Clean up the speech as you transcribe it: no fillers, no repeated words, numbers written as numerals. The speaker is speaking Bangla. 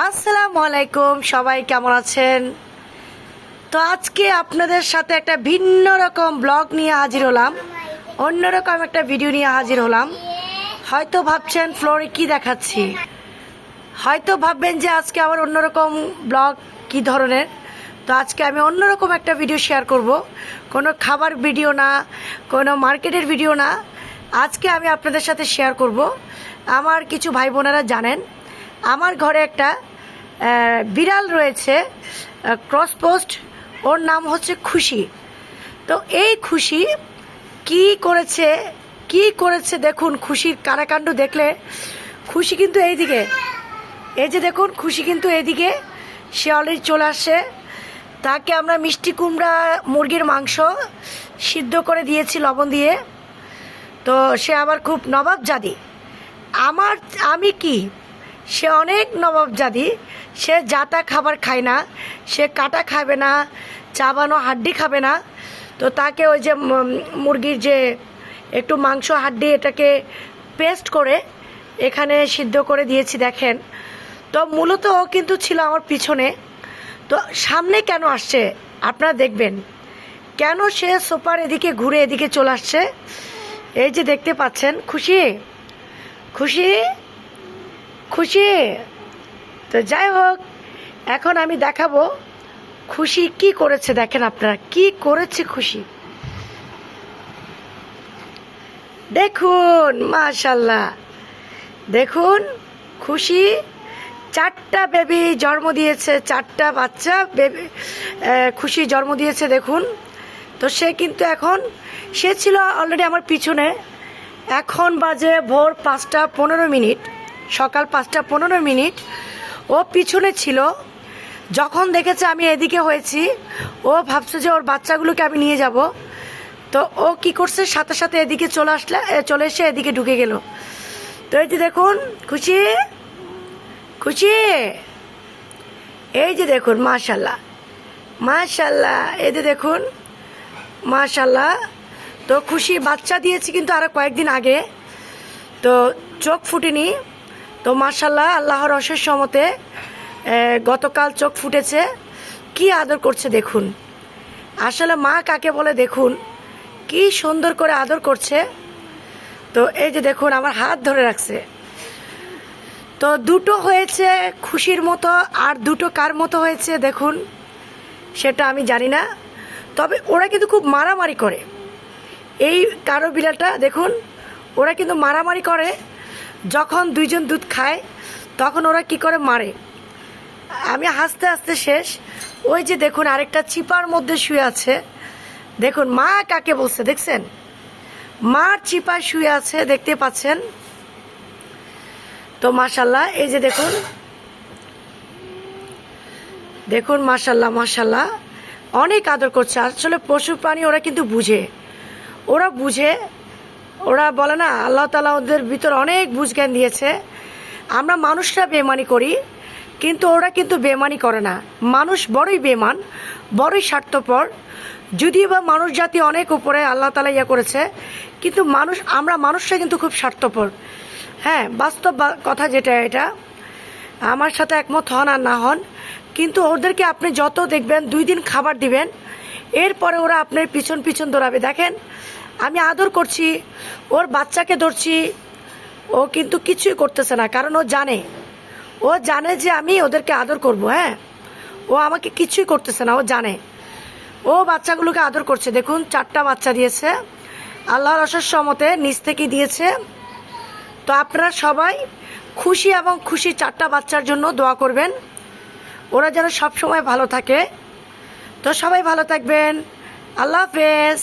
আসসালামু আলাইকুম, সবাই কেমন আছেন? তো আজকে আপনাদের সাথে একটা ভিন্ন রকম ব্লগ নিয়ে হাজির হলাম, অন্যরকম একটা ভিডিও নিয়ে হাজির হলাম। হয়তো ভাবছেন ফ্লোরে কি দেখাচ্ছি, হয়তো ভাববেন যে আজকে আবার অন্যরকম ব্লগ কি ধরনের। তো আজকে আমি অন্যরকম একটা ভিডিও শেয়ার করব, কোনো খাবার ভিডিও না, কোনো মার্কেটের ভিডিও না। আজকে আমি আপনাদের সাথে শেয়ার করব, আমার কিছু ভাই বোনেরা জানেন আমার ঘরে একটা বিড়াল রয়েছে, ক্রস পোস্ট, ওর নাম হচ্ছে খুশি। তো এই খুশি কি করেছে দেখুন। খুশির কারাকাণ্ড দেখলে খুশি কিন্তু এইদিকে, এই যে দেখুন খুশি কিন্তু এইদিকে, সে অলরেডি চলে আসে। তাকে আমরা মিষ্টি কুমড়া মুরগির মাংস সিদ্ধ করে দিয়েছি লবণ দিয়ে। তো সে আবার খুব নবাবজাদি, আমি কি, সে অনেক নবাবজাদি। সে জাতা খাবার খায় না, সে কাটা খাবে না, চাবানো হাড্ডি খাবে না। তো তাকে ওই যে মুরগির যে একটু মাংস হাড্ডি, এটাকে পেস্ট করে এখানে সিদ্ধ করে দিয়েছি দেখেন। তো মূলত ও কিন্তু ছিল আমার পিছনে। তো সামনে কেন আসছে আপনারা দেখবেন, কেন সে সোফার এদিকে ঘুরে এদিকে চলে আসছে। এই যে দেখতে পাচ্ছেন খুশি খুশি খুশি। তো যাই হোক, এখন আমি দেখাবো খুশি কি করেছে। দেখেন আপনারা কি করেছে খুশি, দেখুন মাশাল্লাহ। দেখুন খুশি 4টা বেবি জন্ম দিয়েছে, 4টা বাচ্চা বেবি খুশি জন্ম দিয়েছে দেখুন। তো সে কিন্তু এখন, সে ছিল অলরেডি আমার পিছনে। এখন বাজে ভোর 5টা 15 মিনিট, সকাল 5টা 15 মিনিট। ও পিছনে ছিল, যখন দেখেছে আমি এদিকে হয়েছি, ও ভাবছে যে ওর বাচ্চাগুলোকে আমি নিয়ে যাব। তো ও কি করছে, সাথে সাথে এদিকে চলে এসে এদিকে ঢুকে গেল। তো এই যে দেখুন খুশি খুশি, এই যে দেখুন মাশাল্লাহ মাশাল্লাহ, এই যে দেখুন মাশাল্লাহ। তো খুশি বাচ্চা দিয়েছি কিন্তু আরও কয়েকদিন আগে, তো চোখ ফুটেনি। তো মাশাল্লাহ আল্লাহর অশেষ রহমতে গতকাল চোখ ফুটেছে। কি আদর করছে দেখুন, আসলে মা কাকে বলে দেখুন, কি সুন্দর করে আদর করছে। তো এই যে দেখুন আমার হাত ধরে রাখছে। তো দুটো হয়েছে খুশির মতো, আর দুটো কার মতো হয়েছে দেখুন সেটা আমি জানি না। তবে ওরা কিন্তু খুব মারামারি করে, এই কারো বিড়ালটা দেখুন, ওরা কিন্তু মারামারি করে। যখন দুইজন দুধ খায় তখন ওরা কি করে মারে, আমি হাসতে হাসতে শেষ। ওই যে দেখুন আরেকটা চিপার মধ্যে শুয়ে আছে, দেখুন মা কাকে বলছে দেখছেন, মার চিপায় শুয়ে আছে দেখতে পাচ্ছেন। তো মাশাল্লাহ এই যে দেখুন দেখুন মাশাল্লাহ মাশাল্লাহ, অনেক আদর করছে। আসলে পশু প্রাণী ওরা কিন্তু বুঝে, ওরা বলে না আল্লাহ তাআলা ওদের ভিতর অনেক বুঝ জ্ঞান দিয়েছে। আমরা মানুষরা বেমানি করি, কিন্তু ওরা কিন্তু বেমানি করে না। মানুষ বড়ই বেমান, বড়ই স্বার্থপর। যদিও বা মানুষ জাতি অনেক উপরে আল্লাহ তাআলা ইয়া করেছে, কিন্তু আমরা মানুষরা কিন্তু খুব স্বার্থপর। হ্যাঁ, বাস্তব কথা যেটা, এটা আমার সাথে একমত হন আর না হন, কিন্তু ওদেরকে আপনি যত দেখবেন 2 দিন খাবার দিবেন, এরপরে ওরা আপনার পিছন পিছন দৌড়াবে। দেখেন আমি আদর করছি, ওর বাচ্চাকে ধরছি, ও কিন্তু কিছুই করতেছে না, কারণ ও জানে যে আমি ওদেরকে আদর করব। হ্যাঁ, ও আমাকে কিছুই করতেছে না, ও জানে। ও বাচ্চাগুলোকে আদর করছে। দেখুন 4টা বাচ্চা দিয়েছে, আল্লাহর অশেষ রহমতে নিজ থেকে দিয়েছে। তো আপনারা সবাই খুশি এবং খুশি 4টা বাচ্চার জন্য দোয়া করবেন, ওরা যেন সব সময় ভালো থাকে। তো সবাই ভালো থাকবেন, আল্লাহ হাফেজ।